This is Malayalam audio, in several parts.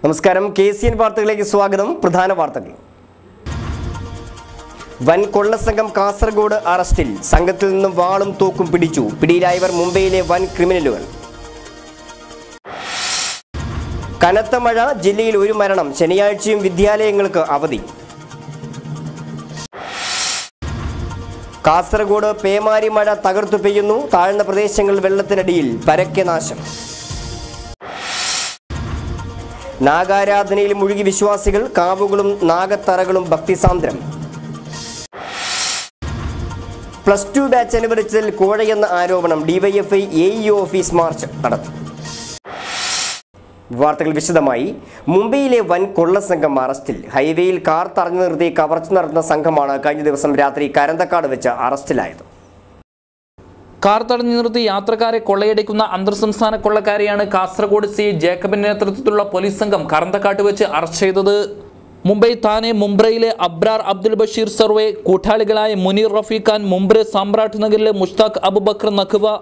നമസ്കാരം KCN വാർത്തകളിലേക്ക് സ്വാഗതം. പ്രധാന വാർത്തകൾ. വൻ കൊള്ളസംഘം കാസർഗോഡ് അറസ്റ്റിൽ. സംഘത്തിൽ നിന്നും വാളും തോക്കും പിടിച്ചു. പിടിയിലായവർ മുംബൈയിലെ വൻ ക്രിമിനലുകൾ. കനത്ത മഴ, ജില്ലയിൽ ഒരു മരണം. ശനിയാഴ്ചയും വിദ്യാലയങ്ങൾക്ക് അവധി. കാസർഗോഡ് പേമാരി മഴ തകർത്തു പെയ്യുന്നു. താഴ്ന്ന പ്രദേശങ്ങൾ വെള്ളത്തിനടിയിൽ. പരക്കെ നാശം. നാഗാരാധനയിൽ മുഴുകി വിശ്വാസികൾ. കാവുകളും നാഗത്തറകളും ഭക്തിസാന്ദ്രം. +2 ബാച്ച് അനുവദിച്ചതിൽ കോഴയെന്ന ആരോപണം. DYFI AEO ഓഫീസ് മാർച്ച് നടത്തി. വാർത്തകൾ വിശദമായി. മുംബൈയിലെ വൻ കൊള്ളസംഘം അറസ്റ്റിൽ. ഹൈവേയിൽ കാർ തടഞ്ഞു നിർത്തി കവർച്ച നടത്തുന്ന സംഘമാണ് കഴിഞ്ഞ ദിവസം രാത്രി കരന്തക്കാട് വെച്ച് അറസ്റ്റിലായത്. കാർ തടഞ്ഞു നിർത്തി യാത്രക്കാരെ കൊള്ളയടിക്കുന്ന അന്തർ സംസ്ഥാന കൊള്ളക്കാരെയാണ് കാസർഗോഡ് CI ജേക്കബിന്റെ നേതൃത്വത്തിലുള്ള പോലീസ് സംഘം കരന്തക്കാട്ട് വെച്ച് അറസ്റ്റ് ചെയ്തത്. മുംബൈ താനെ മുംബ്രയിലെ അബ്രാർ അബ്ദുൽ ബഷീർ സർവേ, കൂട്ടാളികളായ മുനീർ റഫീഖ് ഖാൻ, മുംബ്ര സാമ്രാട്ട് നഗറിലെ മുഷ്താഖ് അബുബക്കർ നഖ്വ,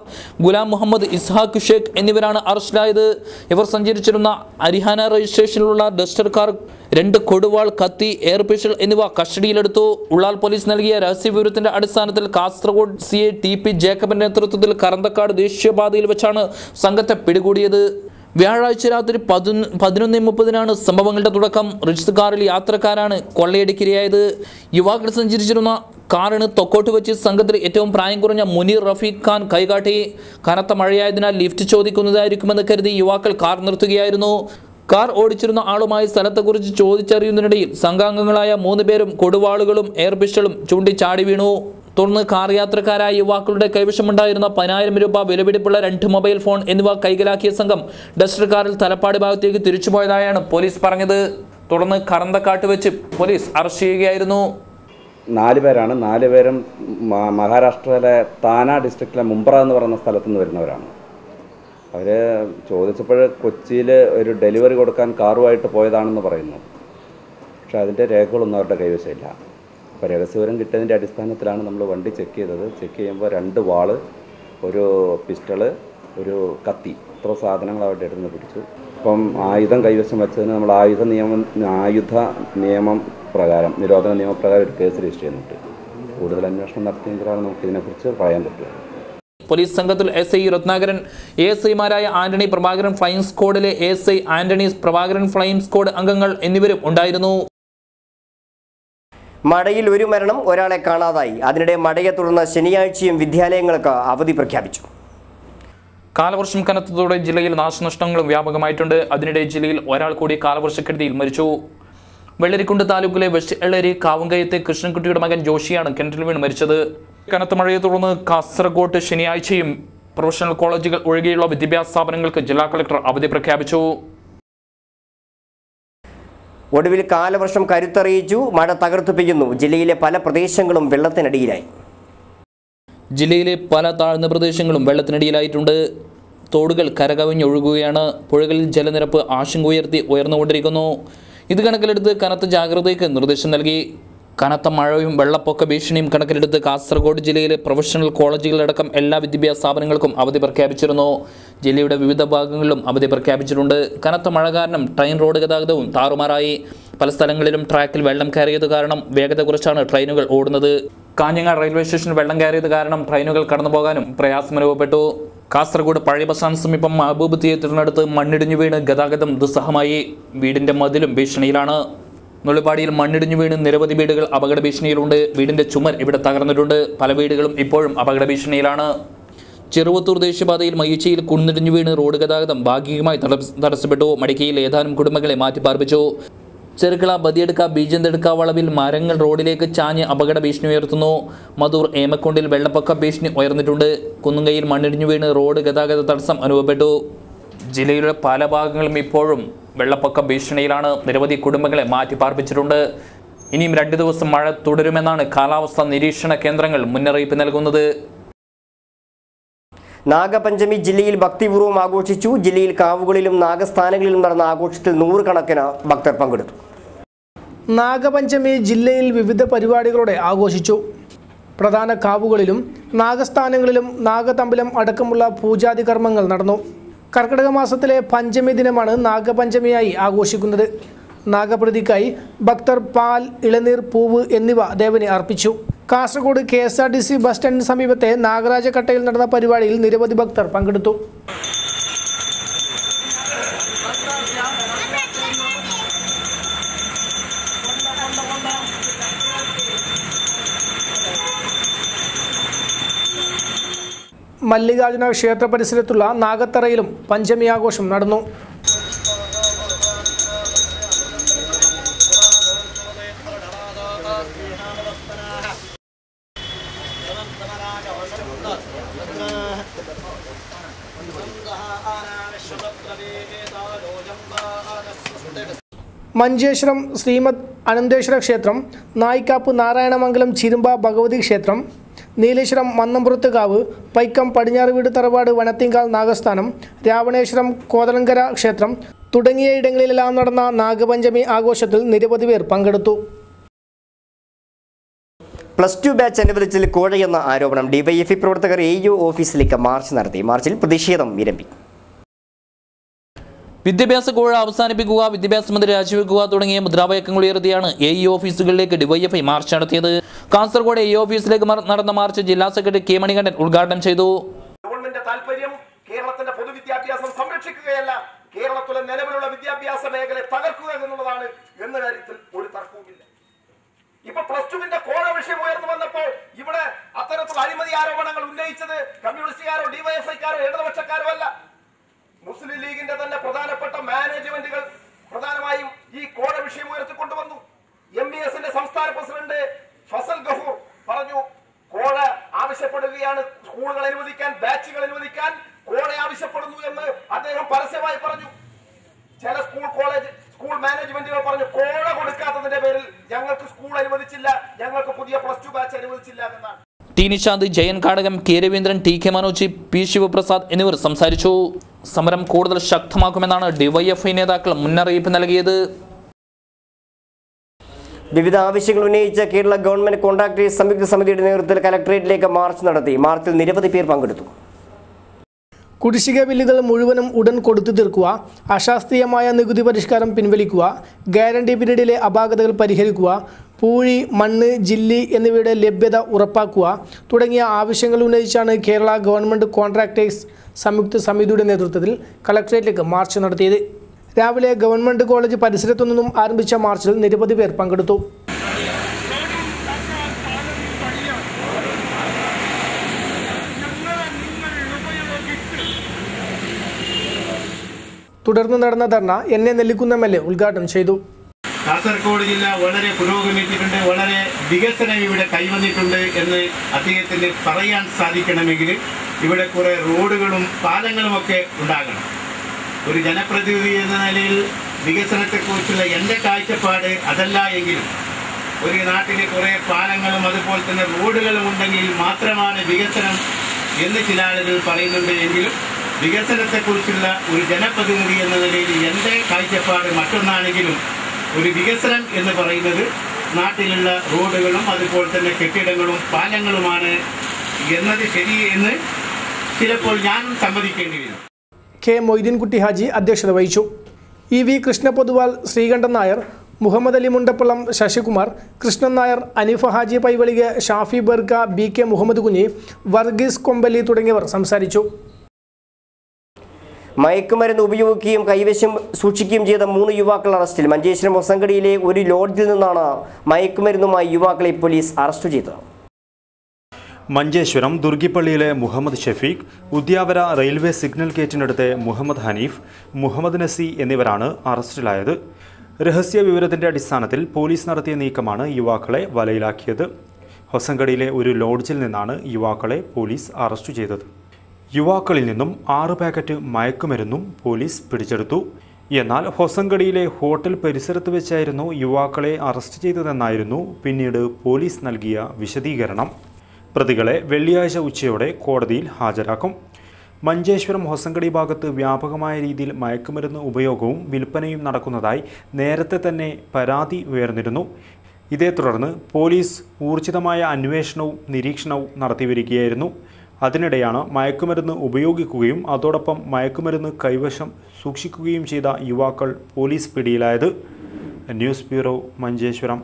ഗുലാം മുഹമ്മദ് ഇസ്ഹാഖ് ഷേഖ് എന്നിവരാണ് അറസ്റ്റിലായത്. ഇവർ സഞ്ചരിച്ചിരുന്ന ഹരിയാന രജിസ്ട്രേഷനിലുള്ള ഡസ്റ്റർ കാർ, 2 കൊടുവാൾ, കത്തി, എയർ പിസ്റ്റൾ എന്നിവ കസ്റ്റഡിയിലെടുത്തു. ഉള്ളാൽ പോലീസ് നൽകിയ രഹസ്യവിവരത്തിന്റെ അടിസ്ഥാനത്തിൽ കാസർഗോഡ് CI TP ജേക്കബിന്റെ നേതൃത്വത്തിൽ കരന്തക്കാട് ദേശീയപാതയിൽ വെച്ചാണ് സംഘത്തെ പിടികൂടിയത്. വ്യാഴാഴ്ച രാത്രി 11:30 സംഭവങ്ങളുടെ തുടക്കം. റിച്ച് കാറിൽ യാത്രക്കാരാണ് കൊള്ളയടിക്കിരയായത്. യുവാക്കൾ സഞ്ചരിച്ചിരുന്ന കാറിന് തൊക്കോട്ട് വെച്ച് സംഘത്തിൽ ഏറ്റവും പ്രായം കുറഞ്ഞ മുനീർ റഫീഖ് ഖാൻ കൈകാട്ടി. കനത്ത മഴയായതിനാൽ ലിഫ്റ്റ് ചോദിക്കുന്നതായിരിക്കുമെന്ന് കരുതി യുവാക്കൾ കാർ നിർത്തുകയായിരുന്നു. കാർ ഓടിച്ചിരുന്ന ആളുമായി സ്ഥലത്തെക്കുറിച്ച് ചോദിച്ചറിയുന്നതിനിടയിൽ സംഘാംഗങ്ങളായ 3 പേരും കൊടുവാളുകളും എയർ പിസ്റ്റളും ചൂണ്ടിച്ചാടി വീണു. തുടർന്ന് കാർ യാത്രക്കാരായ യുവാക്കളുടെ കൈവശമുണ്ടായിരുന്ന 10,000 രൂപ വിലപിടിപ്പുള്ള 2 മൊബൈൽ ഫോൺ എന്നിവ കൈക്കലാക്കിയ സംഘം ഡസ്റ്റർ കാറിൽ തലപ്പാടി ഭാഗത്തേക്ക് തിരിച്ചുപോയതായാണ് പോലീസ് പറഞ്ഞത്. തുടർന്ന് കരന്തക്കാട്ട് വെച്ച് പോലീസ് അറസ്റ്റ് ചെയ്യുകയായിരുന്നു. 4 പേരാണ്. 4 പേരും മഹാരാഷ്ട്രയിലെ താന ഡിസ്ട്രിക്റ്റിലെ മുംബ്ര എന്ന് പറയുന്ന സ്ഥലത്തു നിന്ന് വരുന്നവരാണ്. അവർ ചോദിച്ചപ്പോൾ കൊച്ചിയിൽ ഒരു ഡെലിവറി കൊടുക്കാൻ കാറുമായിട്ട് പോയതാണെന്ന് പറയുന്നു. പക്ഷേ അതിൻ്റെ രേഖകളൊന്നും അവരുടെ കൈവശമില്ല. അപ്പോൾ രഹസ്യവിവരം കിട്ടിയതിൻ്റെ അടിസ്ഥാനത്തിലാണ് നമ്മൾ വണ്ടി ചെക്ക് ചെയ്തത്. ചെക്ക് ചെയ്യുമ്പോൾ 2 വാള്, ഒരു പിസ്റ്റള്, ഒരു കത്തി, ഇത്ര സാധനങ്ങൾ അവരുടെ അടുത്ത് നിന്ന് പിടിച്ചു. അപ്പം ആയുധം കൈവശം വെച്ചതിന് നമ്മൾ ആയുധ നിയമം പ്രകാരം, നിരോധന നിയമപ്രകാരം ഒരു കേസ് രജിസ്റ്റർ ചെയ്യുന്നുണ്ട്. കൂടുതൽ അന്വേഷണം നടത്തിയെങ്കിലാണ് നമുക്ക് ഇതിനെക്കുറിച്ച് പറയാൻ പറ്റുക. പോലീസ് സംഘത്തിൽ SI രത്നാകരൻ, ASIമാരായ ആന്റണി, പ്രഭാകരൻ, ഫ്ലൈയിങ് സ്ക്വാഡിലെ ASI Antony, Prabhakaran, flying squad അംഗങ്ങൾ എന്നിവരും ഉണ്ടായിരുന്നു. മഴയിൽ ഒരു മരണം, ഒരാളെ കാണാതായി. അതിനിടെ മഴയെ തുടർന്ന് ശനിയാഴ്ചയും വിദ്യാലയങ്ങൾക്ക് അവധി പ്രഖ്യാപിച്ചു. കാലവർഷം കനത്തതോടെ ജില്ലയിൽ നാശനഷ്ടങ്ങളും വ്യാപകമായിട്ടുണ്ട്. അതിനിടെ ജില്ലയിൽ ഒരാൾ കൂടി കാലവർഷക്കെടുതിയിൽ മരിച്ചു. വെള്ളരിക്കുണ്ട് താലൂക്കിലെ വെള്ളരി കാവുങ്കയത്തെ കൃഷ്ണൻകുട്ടിയുടെ മകൻ ജോഷിയാണ് കിണറ്റിൽ വീണ് മരിച്ചത്. കനത്ത മഴയെ തുടർന്ന് കാസർഗോഡ് ശനിയാഴ്ചയും പ്രൊഫഷണൽ കോളേജുകൾ ഒഴികെയുള്ള വിദ്യാഭ്യാസ സ്ഥാപനങ്ങൾക്ക് ജില്ലാ കളക്ടർ അവധി പ്രഖ്യാപിച്ചു. ഒടുവിൽ കാലവർഷം കരുത്തറിയിച്ചു. മഴ തകർത്തു പെയ്യുന്നു. ജില്ലയിലെ പല പ്രദേശങ്ങളും വെള്ളത്തിനടിയിലായി. ജില്ലയിലെ പല താഴ്ന്ന പ്രദേശങ്ങളും വെള്ളത്തിനടിയിലായിട്ടുണ്ട്. തോടുകൾ കരകവിഞ്ഞൊഴുകുകയാണ്. പുഴകളിൽ ജലനിരപ്പ് ആശങ്ക ഉയർന്നുകൊണ്ടിരിക്കുന്നു. ഇത് കണക്കിലെടുത്ത് കനത്ത ജാഗ്രതയ്ക്ക് നിർദ്ദേശം നൽകി. കനത്ത മഴയും വെള്ളപ്പൊക്ക ഭീഷണിയും കണക്കിലെടുത്ത് കാസർഗോഡ് ജില്ലയിലെ പ്രൊഫഷണൽ കോളേജുകളടക്കം എല്ലാ വിദ്യാഭ്യാസ സ്ഥാപനങ്ങൾക്കും അവധി പ്രഖ്യാപിച്ചിരുന്നു. ജില്ലയുടെ വിവിധ ഭാഗങ്ങളിലും അവധി പ്രഖ്യാപിച്ചിട്ടുണ്ട്. കനത്ത മഴ കാരണം ട്രെയിൻ റോഡ് ഗതാഗതവും താറുമാറായി. പല സ്ഥലങ്ങളിലും ട്രാക്കിൽ വെള്ളം കയറിയത് കാരണം വേഗത കുറച്ചാണ് ട്രെയിനുകൾ ഓടുന്നത്. കാഞ്ഞങ്ങാട് റെയിൽവേ സ്റ്റേഷനിൽ വെള്ളം കയറിയത് കാരണം ട്രെയിനുകൾ കടന്നുപോകാനും പ്രയാസം അനുഭവപ്പെട്ടു. കാസർഗോഡ് പഴയ ബസ് സ്റ്റാൻഡിന് സമീപം മഹബൂബ് തിയേറ്ററിനടുത്ത് മണ്ണിടിഞ്ഞു വീണ് ഗതാഗതം ദുസ്സഹമായി. വീടിന്റെ മതിലും ഭീഷണിയിലാണ്. നുള്ളിപ്പാടിയിൽ മണ്ണിടിഞ്ഞു വീണ് നിരവധി വീടുകൾ അപകട ഭീഷണിയിലുണ്ട്. വീടിന്റെ ചുമർ ഇവിടെ തകർന്നിട്ടുണ്ട്. പല വീടുകളും ഇപ്പോഴും അപകട ഭീഷണിയിലാണ്. ചെറുവത്തൂർ ദേശീയപാതയിൽ മയ്യച്ചിയിൽ കുന്നിടിഞ്ഞു വീണ് റോഡ് ഗതാഗതം ഭാഗികമായി തടസ്സപ്പെട്ടു. മടിക്കയിൽ ഏതാനും കുടുംബങ്ങളെ മാറ്റിപ്പാർപ്പിച്ചു. ചെറുക്കള, ബദിയെടുക്ക, ബീജന്തെടുക്ക വളവിൽ മരങ്ങൾ റോഡിലേക്ക് ചാഞ്ഞ് അപകട ഭീഷണി ഉയർത്തുന്നു. മധൂർ, ഏമക്കൊണ്ടിൽ വെള്ളപ്പൊക്ക ഭീഷണി ഉയർന്നിട്ടുണ്ട്. കുന്നുങ്കയിൽ മണ്ണിടിഞ്ഞു വീണ് റോഡ് ഗതാഗത തടസ്സം അനുഭവപ്പെട്ടു. ജില്ലയിലെ പല ഭാഗങ്ങളും ഇപ്പോഴും വെള്ളപ്പൊക്ക ഭീഷണിയിലാണ്. നിരവധി കുടുംബങ്ങളെ മാറ്റിപ്പാർപ്പിച്ചിട്ടുണ്ട്. ഇനിയും 2 ദിവസം മഴ തുടരുമെന്നാണ് കാലാവസ്ഥാ നിരീക്ഷണ കേന്ദ്രങ്ങൾ മുന്നറിയിപ്പ് നൽകുന്നത്. നാഗപഞ്ചമി ജില്ലയിൽ ഭക്തിപൂർവ്വം ആഘോഷിച്ചു. ജില്ലയിൽ കാവുകളിലും നാഗസ്ഥാനങ്ങളിലും നടന്ന ആഘോഷത്തിൽ 100 കണക്കിന് ഭക്തർ പങ്കെടുത്തു. നാഗപഞ്ചമി ജില്ലയിൽ വിവിധ പരിപാടികളോടെ ആഘോഷിച്ചു. പ്രധാന കാവുകളിലും നാഗസ്ഥാനങ്ങളിലും നാഗതമ്പലം അടക്കമുള്ള പൂജാതി കർമ്മങ്ങൾ നടന്നു. കർക്കിടക മാസത്തിലെ പഞ്ചമി ദിനമാണ് നാഗപഞ്ചമിയായി ആഘോഷിക്കുന്നത്. നാഗപ്രതിക്കായി ഭക്തർ പാൽ, ഇളനീർ, പൂവ് എന്നിവ ദേവന് അർപ്പിച്ചു. കാസർഗോഡ് KSRTC ബസ് സ്റ്റാൻഡിന് സമീപത്തെ നാഗരാജക്കട്ടയിൽ നടന്ന പരിപാടിയിൽ നിരവധി ഭക്തർ പങ്കെടുത്തു. മല്ലികാർജുന ക്ഷേത്ര പരിസരത്തുള്ള നാഗത്തറയിലും പഞ്ചമി ആഘോഷം നടന്നു. മഞ്ചേശ്വരം ശ്രീമദ് അനന്തേശ്വര ക്ഷേത്രം, നായിക്കാപ്പ് നാരായണമംഗലം ചിരുമ്പ ഭഗവതി ക്ഷേത്രം, നീലേശ്വരം മന്നംപുറത്തുകാവ്, പൈക്കം പടിഞ്ഞാറ് വീട് തറവാട് വനത്തിങ്കാൽ നാഗസ്ഥാനം, രാവണേശ്വരം കോതലങ്കര ക്ഷേത്രം തുടങ്ങിയ ഇടങ്ങളിലെല്ലാം നടന്ന നാഗപഞ്ചമി ആഘോഷത്തിൽ നിരവധി പേർ പങ്കെടുത്തു. +2 ബാച്ച് അനുവദിച്ചതിൽ കോഴയെന്ന ആരോപണം ഡിവൈഎഫ്ഐ പ്രവർത്തകർ AU ഓഫീസിലേക്ക് മാർച്ച് നടത്തി. മാർച്ചിൽ പ്രതിഷേധം ഇരമ്പി. വിദ്യാഭ്യാസ കോഴ അവസാനിപ്പിക്കുക, വിദ്യാഭ്യാസ മന്ത്രി രാജിവെക്കുക തുടങ്ങിയ മുദ്രാവാക്യങ്ങൾ ഉയർത്തിയാണ് AU ഓഫീസുകളിലേക്ക് ഡിവൈഎഫ്ഐ മാർച്ച് നടത്തിയത്. കാസർഗോഡ് AU ഓഫീസിലേക്ക് നടന്ന മാർച്ച് ജില്ലാ സെക്രട്ടറി K മണികണ്ഠൻ ഉദ്ഘാടനം ചെയ്തു. ഗവൺമെന്റ് താൽപര്യം കേരളത്തിന്റെ പൊതുവിദ്യാഭ്യാസം സംരക്ഷിക്കുകയല്ല, കേരളത്തിലെ നിലവിലുള്ള വിദ്യാഭ്യാസ മേഖലയെ തകർക്കുക എന്നുള്ളതാണ് എന്ന കാര്യത്തിൽ ഒരു തർക്കവുമില്ല. ഇപ്പൊ +2 കോഴ വിഷയം ഉയർന്നു വന്നപ്പോൾ ഇവിടെ അത്തരത്തിലുള്ള അഴിമതി ആരോപണങ്ങൾ ഉന്നയിച്ചത് കമ്മ്യൂണിസ്റ്റുകാരോ ഡിവൈഎഫ്ഐക്കാരോ ഇടതുപക്ഷക്കാരോ അല്ല, മുസ്ലിം ലീഗിന്റെ തന്നെ പ്രധാനപ്പെട്ട മാനേജ്മെന്റുകൾ പ്രധാനമായും ഈ കോഴ വിഷയം ഉയർത്തിക്കൊണ്ടുവന്നു. MESന്റെ സംസ്ഥാന പ്രസിഡന്റ് ഫസൽ ഗഫൂർ പറഞ്ഞു, കോഴ ആവശ്യപ്പെടുകയാണ്, സ്കൂളുകൾ അനുവദിക്കാൻ, ബാച്ചുകൾ അനുവദിക്കാൻ കോഴ ആവശ്യപ്പെടുന്നു എന്ന് അദ്ദേഹം പരസ്യമായി പറഞ്ഞു. ചില സ്കൂൾ മാനേജ്മെന്റുകൾ പറഞ്ഞു, കോഴ കൊടുക്കാത്തതിന്റെ പേരിൽ ഞങ്ങൾക്ക് സ്കൂൾ അനുവദിച്ചില്ല, ഞങ്ങൾക്ക് പുതിയ +2 ബാച്ച് അനുവദിച്ചില്ല എന്നാണ്. T Nishant, Jayan Kadakam, K Raveendran, TK Manoj, P Sivaprasad എന്നിവർ സംസാരിച്ചു. സമരം കൂടുതൽ ശക്തമാക്കുമെന്നാണ് ഡിവൈഎഫ്ഐ നേതാക്കൾ മുന്നറിയിപ്പ് നൽകിയത്. വിവിധ ആവശ്യങ്ങൾ ഉന്നയിച്ച കേരള ഗവൺമെന്റ് കോൺട്രാക്ടേഴ്സ് സംയുക്ത സമിതിയുടെ നേതൃത്വത്തിൽ കലക്ടറേറ്റിലേക്ക് മാർച്ച് നടത്തി. മാർച്ചിൽ നിരവധി പേർ പങ്കെടുത്തു. കുടിശ്ശിക ബില്ലുകൾ മുഴുവനും ഉടൻ കൊടുത്തു തീർക്കുക, അശാസ്ത്രീയമായ നികുതി പരിഷ്കാരം പിൻവലിക്കുക, ഗ്യാരണ്ടി പീരീഡിലെ അപാകതകൾ പരിഹരിക്കുക, പൂഴി, മണ്ണ്, ജില്ലി എന്നിവയുടെ ലഭ്യത ഉറപ്പാക്കുക തുടങ്ങിയ ആവശ്യങ്ങൾ ഉന്നയിച്ചാണ് കേരള ഗവൺമെന്റ് കോൺട്രാക്ടേഴ്സ് സംയുക്ത സമിതിയുടെ നേതൃത്വത്തിൽ കളക്ടറേറ്റിലേക്ക് മാർച്ച് നടത്തിയത്. രാവിലെ ഗവൺമെന്റ് കോളേജ് പരിസരത്തു നിന്നും ആരംഭിച്ച മാർച്ചിൽ നിരവധി പേർ പങ്കെടുത്തു. തുടർന്ന് നടന്ന ധർണ NA നെല്ലിക്കുന്ന MLA ഉദ്ഘാടനം ചെയ്തു. കാസർഗോഡ് ജില്ല വളരെ പുരോഗമിച്ചിട്ടുണ്ട്, വളരെ വികസനം ഇവിടെ കൈവന്നിട്ടുണ്ട് എന്ന് അദ്ദേഹത്തിന് പറയാൻ സാധിക്കണമെങ്കിൽ ഇവിടെ കുറെ റോഡുകളും പാലങ്ങളുമൊക്കെ ഉണ്ടാകണം. ഒരു ജനപ്രതിനിധി എന്ന നിലയിൽ വികസനത്തെക്കുറിച്ചുള്ള എൻ്റെ കാഴ്ചപ്പാട് അതല്ല എങ്കിലും ഒരു നാട്ടിലെ കുറേ പാലങ്ങളും അതുപോലെ തന്നെ റോഡുകളും ഉണ്ടെങ്കിൽ മാത്രമാണ് വികസനം എന്ന് ചില ആളുകൾ പറയുന്നുണ്ട്. എങ്കിലും വികസനത്തെക്കുറിച്ചുള്ള ഒരു ജനപ്രതിനിധി എന്ന നിലയിൽ എൻ്റെ കാഴ്ചപ്പാട് മറ്റൊന്നാണെങ്കിലും ഒരു വികസനം എന്ന് പറയുന്നത് നാട്ടിലുള്ള റോഡുകളും അതുപോലെ തന്നെ കെട്ടിടങ്ങളും പാലങ്ങളുമാണ് എന്നത് ശരി എന്ന് ചിലപ്പോൾ ഞാനും സമ്മതിക്കേണ്ടി വരും. K മൊയ്തീൻകുട്ടി ഹാജി അധ്യക്ഷത വഹിച്ചു. EV കൃഷ്ണപൊതുവാൾ, ശ്രീകണ്ഠൻ നായർ, മുഹമ്മദ് അലി മുണ്ടപ്പള്ളം, ശശികുമാർ, കൃഷ്ണൻ നായർ, അനീഫ ഹാജി പൈവളിക, ഷാഫി ബർക്ക, BK മുഹമ്മദ് കുഞ്ഞി, വർഗീസ് കൊമ്പലി തുടങ്ങിയവർ സംസാരിച്ചു. മയക്കുമരുന്ന് ഉപയോഗിക്കുകയും കൈവശം സൂക്ഷിക്കുകയും ചെയ്ത 3 യുവാക്കൾ അറസ്റ്റിൽ. മഞ്ചേശ്വരം ഹൊസങ്കടിയിലെ ഒരു ലോഡ്ജിൽ നിന്നാണ് മയക്കുമരുന്നുമായി യുവാക്കളെ പോലീസ് അറസ്റ്റ് ചെയ്തത്. മഞ്ചേശ്വരം ദുർഗിപ്പള്ളിയിലെ മുഹമ്മദ് ഷഫീഖ്, ഉദ്യാവര റെയിൽവേ സിഗ്നൽ ഗേറ്റിനടുത്തെ മുഹമ്മദ് ഹനീഫ്, മുഹമ്മദ് നസി എന്നിവരാണ് അറസ്റ്റിലായത്. രഹസ്യ വിവരത്തിന്റെ അടിസ്ഥാനത്തിൽ പോലീസ് നടത്തിയ നീക്കമാണ് യുവാക്കളെ വലയിലാക്കിയത്. ഹൊസങ്കടിയിലെ ഒരു ലോഡ്ജിൽ നിന്നാണ് യുവാക്കളെ പോലീസ് അറസ്റ്റ് ചെയ്തത്. യുവാക്കളിൽ നിന്നും 6 പാക്കറ്റ് മയക്കുമരുന്നും പോലീസ് പിടിച്ചെടുത്തു. എന്നാൽ ഹൊസങ്കടിയിലെ ഹോട്ടൽ പരിസരത്ത് വെച്ചായിരുന്നു യുവാക്കളെ അറസ്റ്റ് ചെയ്തതെന്നായിരുന്നു പിന്നീട് പോലീസ് നൽകിയ വിശദീകരണം. പ്രതികളെ വെള്ളിയാഴ്ച ഉച്ചയോടെ കോടതിയിൽ ഹാജരാക്കും. മഞ്ചേശ്വരം ഹൊസങ്കടി ഭാഗത്ത് വ്യാപകമായ രീതിയിൽ മയക്കുമരുന്ന് ഉപയോഗവും വിൽപ്പനയും നടക്കുന്നതായി നേരത്തെ തന്നെ പരാതി ഉയർന്നിരുന്നു. ഇതേ തുടർന്ന് പോലീസ് ഊർജിതമായ അന്വേഷണവും നിരീക്ഷണവും നടത്തിവരികയായിരുന്നു. അതിനിടെയാണ് മയക്കുമരുന്ന് ഉപയോഗിക്കുകയും അതോടൊപ്പം മയക്കുമരുന്ന് കൈവശം സൂക്ഷിക്കുകയും ചെയ്ത യുവാക്കൾ പോലീസ് പിടിയിലായത്. News bureau, Manjeshwaram.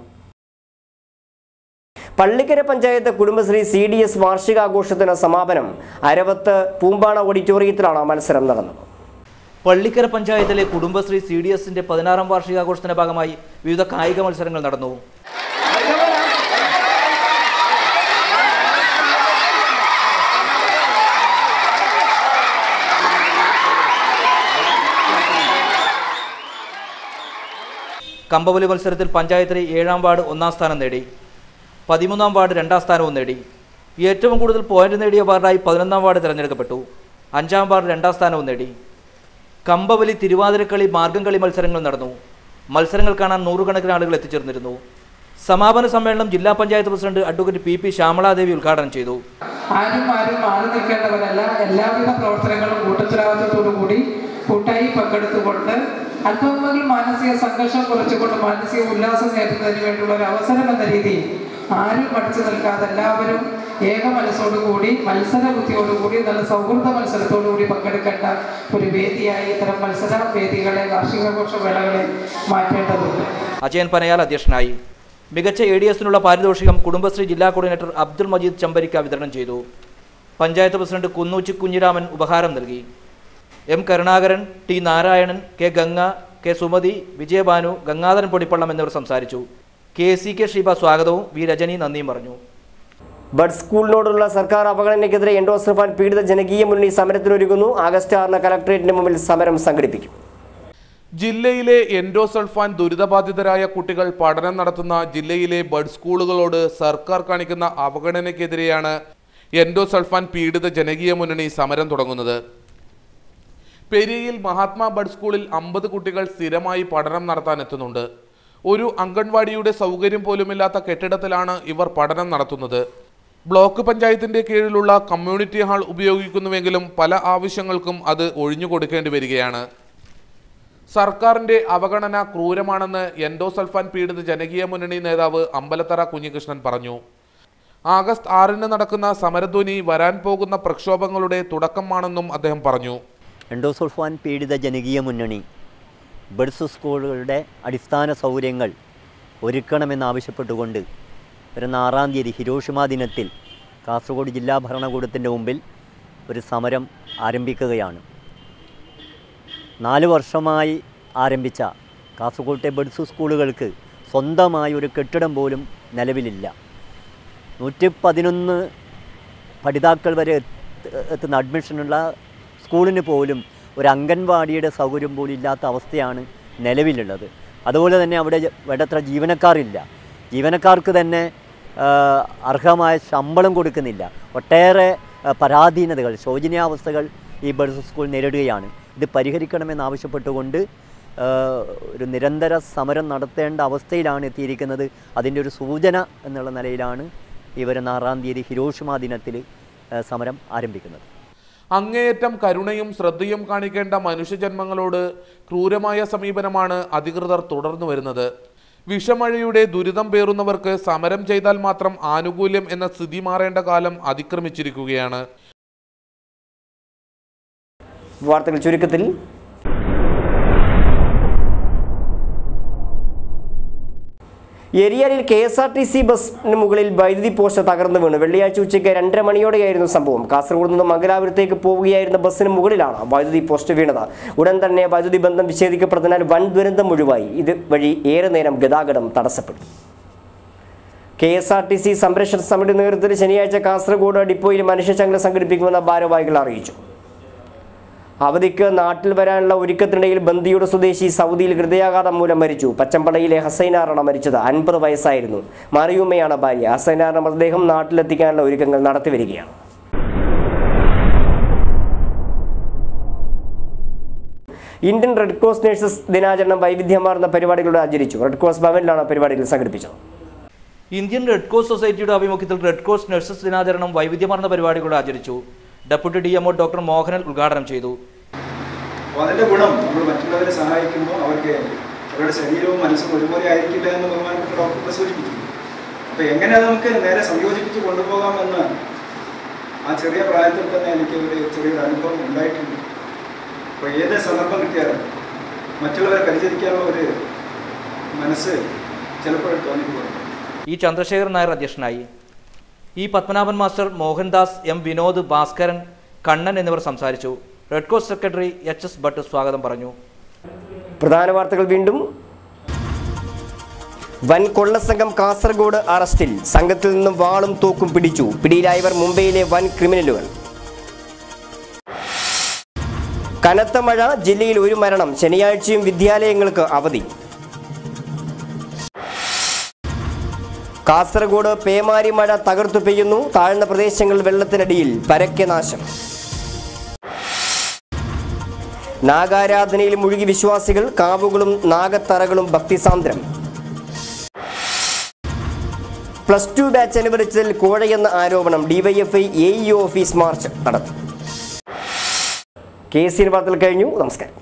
Pallikkara panchayat Kudumbashree CDS വാർഷികാഘോഷത്തിന് സമാപനം. അരവത്ത് പൂമ്പാണ ഓഡിറ്റോറിയത്തിലാണ് മത്സരം നടന്നത്. പള്ളിക്കര പഞ്ചായത്തിലെ കുടുംബശ്രീ CDSന്റെ 16ാം വാർഷികാഘോഷത്തിന്റെ ഭാഗമായി വിവിധ കായിക മത്സരങ്ങൾ നടന്നു. കമ്പവലി മത്സരത്തിൽ പഞ്ചായത്തിലെ 7ാം വാർഡ് 1ാം സ്ഥാനം നേടി. 13ാം വാർഡ് 2ാം സ്ഥാനവും നേടി. ഏറ്റവും കൂടുതൽ പോയിന്റ് നേടിയ വാർഡായി 11ാം വാർഡ് തിരഞ്ഞെടുക്കപ്പെട്ടു. 5ാം വാർഡ് 2ാം സ്ഥാനവും നേടി. കമ്പവലി, തിരുവാതിരക്കളി, മാർഗംകളി മത്സരങ്ങൾ നടന്നു. മത്സരങ്ങൾ കാണാൻ നൂറുകണക്കിന് ആളുകൾ എത്തിച്ചേർന്നിരുന്നു. സമാപന സമ്മേളനം ജില്ലാ panchayat president advocate PP Shyamala Devi ഉദ്ഘാടനം ചെയ്തു. ആരും മാറി നിൽക്കേണ്ടവരല്ല. എല്ലാവിധ പ്രവർത്തനങ്ങളും കൂട്ടത്തരവാദിത്വത്തോടുകൂടി കൂട്ടായി പങ്കെടുത്തുകൊണ്ട് അല്പമെങ്കിലും മാനസിക സംഘർഷം കുറച്ചുകൊണ്ട് മാനസിക ഉല്ലാസം നേടുന്നതിന് വേണ്ടിയുള്ള ഒരു അവസരം എന്ന രീതിയിൽ ആരും പഠിച്ചു നിൽക്കാതെ എല്ലാവരും ഏക മനസ്സോടുകൂടി മത്സര ബുദ്ധിയോടുകൂടി നല്ല സൗഹൃദ മത്സരത്തോടുകൂടി പങ്കെടുക്കേണ്ട ഒരു വേദിയായി ഇത്തരം മത്സര വേദികളെ, വാർഷികാഘോഷ വേളകളെ മാറ്റേണ്ടതുണ്ട്. അജയൻ പനയാൽ അധ്യക്ഷനായി. മികച്ച ADSനുള്ള പാരിതോഷികം കുടുംബശ്രീ ജില്ലാ കോർഡിനേറ്റർ അബ്ദുൾ മജീദ് ചമ്പരിക്ക വിതരണം ചെയ്തു. പഞ്ചായത്ത് പ്രസിഡന്റ് കുന്നൂച്ചി കുഞ്ഞിരാമൻ ഉപഹാരം നൽകി. M Karunakaran, T Narayanan, K Ganga, K Sumathi, Vijayabhanu, Gangadharan പൊടിപ്പള്ളം എന്നിവർ സംസാരിച്ചു. KCK ഷീബ സ്വാഗതവും V രജനി നന്ദിയും പറഞ്ഞു. ബഡ് സ്കൂളിനോടുള്ള സർക്കാർ അവഗണനയ്ക്കെതിരെ എൻഡോസൾഫാൻ പീഡിത ജനകീയ മുന്നണി സമരത്തിനൊരുങ്ങുന്നു. ആഗസ്റ്റ് 6-ന് കലക്ടറേറ്റിന് മുമ്പിൽ സമരം സംഘടിപ്പിക്കും. ജില്ലയിലെ എൻഡോസൾഫാൻ ദുരിതബാധിതരായ കുട്ടികൾ പഠനം നടത്തുന്ന ജില്ലയിലെ ബഡ് സ്കൂളുകളോട് സർക്കാർ കാണിക്കുന്ന അവഗണനയ്ക്കെതിരെയാണ് എൻഡോസൾഫാൻ പീഡിത ജനകീയ മുന്നണി സമരം തുടങ്ങുന്നത്. പെരിയയിൽ മഹാത്മാ ബഡ് സ്കൂളിൽ 50 കുട്ടികൾ സ്ഥിരമായി പഠനം നടത്താനെത്തുന്നുണ്ട്. ഒരു അംഗൻവാടിയുടെ സൗകര്യം പോലുമില്ലാത്ത കെട്ടിടത്തിലാണ് ഇവർ പഠനം നടത്തുന്നത്. ബ്ലോക്ക് പഞ്ചായത്തിന്റെ കീഴിലുള്ള കമ്മ്യൂണിറ്റി ഹാൾ ഉപയോഗിക്കുന്നുവെങ്കിലും പല ആവശ്യങ്ങൾക്കും അത് ഒഴിഞ്ഞു കൊടുക്കേണ്ടി വരികയാണ്. സർക്കാരിന്റെ അവഗണന ക്രൂരമാണെന്ന് എൻഡോസൾഫാൻ പീഡിത ജനകീയ മുന്നണി നേതാവ് അമ്പലത്തറ കുഞ്ഞികൃഷ്ണൻ പറഞ്ഞു. ആഗസ്റ്റ് 6-ന് നടക്കുന്ന സമരധ്വനി വരാൻ പോകുന്ന പ്രക്ഷോഭങ്ങളുടെ തുടക്കമാണെന്നും അദ്ദേഹം പറഞ്ഞു. എൻഡോസൾഫാൻ പീഡിത ജനകീയ മുന്നണി ബഡ്സ് സ്കൂളുകളുടെ അടിസ്ഥാന സൗകര്യങ്ങൾ ഒരുക്കണമെന്നാവശ്യപ്പെട്ടുകൊണ്ട് വരുന്ന 6-ാം തീയതി ഹിരോഷിമ ദിനത്തിൽ കാസർഗോഡ് ജില്ലാ ഭരണകൂടത്തിൻ്റെ മുമ്പിൽ ഒരു സമരം ആരംഭിക്കുകയാണ്. 4 വർഷമായി ആരംഭിച്ച കാസർഗോട്ടെ ബഡ്സ് സ്കൂളുകൾക്ക് സ്വന്തമായി ഒരു കെട്ടിടം പോലും നിലവിലില്ല. 111 പഠിതാക്കൾ വരെ എത്തുന്ന അഡ്മിഷനുള്ള സ്കൂളിന് പോലും ഒരു അംഗൻവാടിയുടെ സൗകര്യം പോലും ഇല്ലാത്ത അവസ്ഥയാണ് നിലവിലുള്ളത്. അതുപോലെ തന്നെ അവിടെ വേണ്ടത്ര ജീവനക്കാരില്ല. ജീവനക്കാർക്ക് തന്നെ അർഹമായ ശമ്പളം കൊടുക്കുന്നില്ല. ഒട്ടേറെ പരാധീനതകൾ, ശോചനീയാവസ്ഥകൾ ഈ ബഡ്സ് സ്കൂൾ നേരിടുകയാണ്. ഇത് പരിഹരിക്കണമെന്നാവശ്യപ്പെട്ടുകൊണ്ട് ഒരു നിരന്തര സമരം നടത്തേണ്ട അവസ്ഥയിലാണ് എത്തിയിരിക്കുന്നത്. അതിൻ്റെ ഒരു സൂചന എന്നുള്ള നിലയിലാണ് ഈ വരുന്ന 6-ാം തീയതി ഹിരോഷിമ ദിനത്തിൽ സമരം ആരംഭിക്കുന്നത്. അങ്ങേയറ്റം കരുണയും ശ്രദ്ധയും കാണിക്കേണ്ട മനുഷ്യജന്മങ്ങളോട് ക്രൂരമായ സമീപനമാണ് അധികൃതർ തുടർന്നു വരുന്നത്. വിഷമഴയുടെ ദുരിതം പേറുന്നവർക്ക് സമരം ചെയ്താൽ മാത്രം ആനുകൂല്യം എന്ന സ്ഥിതി മാറേണ്ട കാലം അതിക്രമിച്ചിരിക്കുകയാണ്. വാർത്തകൾ ചുരുക്കത്തിൽ. എരിയാലിൽ KSRTC ബസിന് മുകളിൽ വൈദ്യുതി പോസ്റ്റ് തകർന്നു വീണു. വെള്ളിയാഴ്ച ഉച്ചയ്ക്ക് 2:30 മണിയോടെയായിരുന്നു സംഭവം. കാസർഗോഡ് നിന്ന് മംഗലാപുരത്തേക്ക് പോവുകയായിരുന്ന ബസിന് മുകളിലാണ് വൈദ്യുതി പോസ്റ്റ് വീണത്. ഉടൻ തന്നെ വൈദ്യുതി ബന്ധം വിച്ഛേദിക്കപ്പെട്ടതിനാൽ വൻ ദുരന്തം ഒഴിവായി. ഇതുവഴി ഏറെ നേരം ഗതാഗതം തടസ്സപ്പെട്ടു. KSRTC സംരക്ഷണ സമിതി നേതൃത്വത്തിൽ ശനിയാഴ്ച കാസർഗോഡ് ഡിപ്പോയിൽ മനുഷ്യചങ്ങല സംഘടിപ്പിക്കുമെന്ന് ഭാരവാഹികൾ അറിയിച്ചു. അവധിക്ക് നാട്ടിൽ വരാനുള്ള ഒരുക്കത്തിനിടയിൽ ബന്ദിയുടെ സ്വദേശി സൗദിയിൽ ഹൃദയാഘാതം മൂലം മരിച്ചു. പച്ചമ്പളയിലെ ഹസൈനാറാണ് മരിച്ചത്. 50 വയസ്സായിരുന്നു. മറിയുമ്മയാണ് ഭാര്യ. ഹസൈനാറിന്റെ മൃതദേഹം നാട്ടിലെത്തിക്കാനുള്ള ഒരുക്കങ്ങൾ നടത്തിവരികയാണ്. ഇന്ത്യൻ റെഡ് ക്രോസ് നഴ്സസ് ദിനാചരണം വൈവിധ്യമാർന്ന പരിപാടികളോടെ ആചരിച്ചു. റെഡ് ക്രോസ് ഭവനിലാണ് പരിപാടികൾ സംഘടിപ്പിച്ചത്. ഇന്ത്യൻ റെഡ് ക്രോസ് സൊസൈറ്റിയുടെ ആഭിമുഖ്യത്തിൽ റെഡ് ക്രോസ് നഴ്സസ് ദിനാചരണം വൈവിധ്യമാർന്ന പരിപാടികളോടെ ആചരിച്ചു. ഡെപ്യൂട്ടി DMO ഡോക്ടർ മോഹനൻ ഉദ്ഘാടനം ചെയ്തു. അതിന്റെ ഗുണം നമ്മൾ മറ്റുള്ളവരെ സഹായിക്കുമ്പോൾ അവർക്ക് അവരുടെ ശരീരവും മനസ്സും ഒരുപോലെ ആയിരിക്കില്ല എന്ന് ബഹുമാനപ്പെട്ട ഡോക്ടർ സൂചിപ്പിച്ചു. അപ്പോൾ എങ്ങനെ നമുക്ക് നേരെ സംയോജിപ്പിച്ച് കൊണ്ടുപോകാമെന്ന് ആ ചെറിയ പ്രായത്തിൽ തന്നെ എനിക്ക് ചെറിയൊരു അനുഭവം ഉണ്ടായിട്ടുണ്ട്. അപ്പോൾ ഏത് സന്ദർഭം കിട്ടിയാലും മറ്റുള്ളവരെ പരിചരിക്കാനുള്ള ഒരു മനസ്സ് ചിലപ്പോൾ തോന്നിപ്പോകും. ഇ ചന്ദ്രശേഖരൻ നായർ അധ്യക്ഷനായി. E Padmanabhan master, Mohandas, M Vinod, Bhaskaran, Kannan എന്നിവർ സംസാരിച്ചു. Red cross secretary H S Bhat സ്വാഗതം പറഞ്ഞു. പ്രധാന വാർത്തകൾ വീണ്ടും. വൻ കൊള്ളസംഘം കാസർഗോഡ് അറസ്റ്റിൽ. സംഘത്തിൽ നിന്നും വാളും തോക്കും പിടിച്ചു. പിടിയിലായവർ മുംബൈയിലെ വൻ ക്രിമിനലുകൾ. കനത്ത മഴ, ജില്ലയിൽ ഒരു മരണം. ശനിയാഴ്ചയും വിദ്യാലയങ്ങൾക്ക് അവധി. കാസർഗോഡ് പേമാരി മഴ തകർത്തു പെയ്യുന്നു. താഴ്ന്ന പ്രദേശങ്ങൾ വെള്ളത്തിനടിയിൽ. പരക്കെ നാശം. നാഗാരാധനയിൽ മുഴുകി വിശ്വാസികൾ. കാവുകളും നാഗത്തറകളും ഭക്തിസാന്ദ്രം. +2 ബാച്ച് അനുവദിച്ചതിൽ കോഴയെന്ന ആരോപണം. ഡിവൈഎഫ്ഐ AEO ഓഫീസ് മാർച്ച് നടത്തി. KCN വാർത്തകൾ കഴിഞ്ഞു. നമസ്കാരം.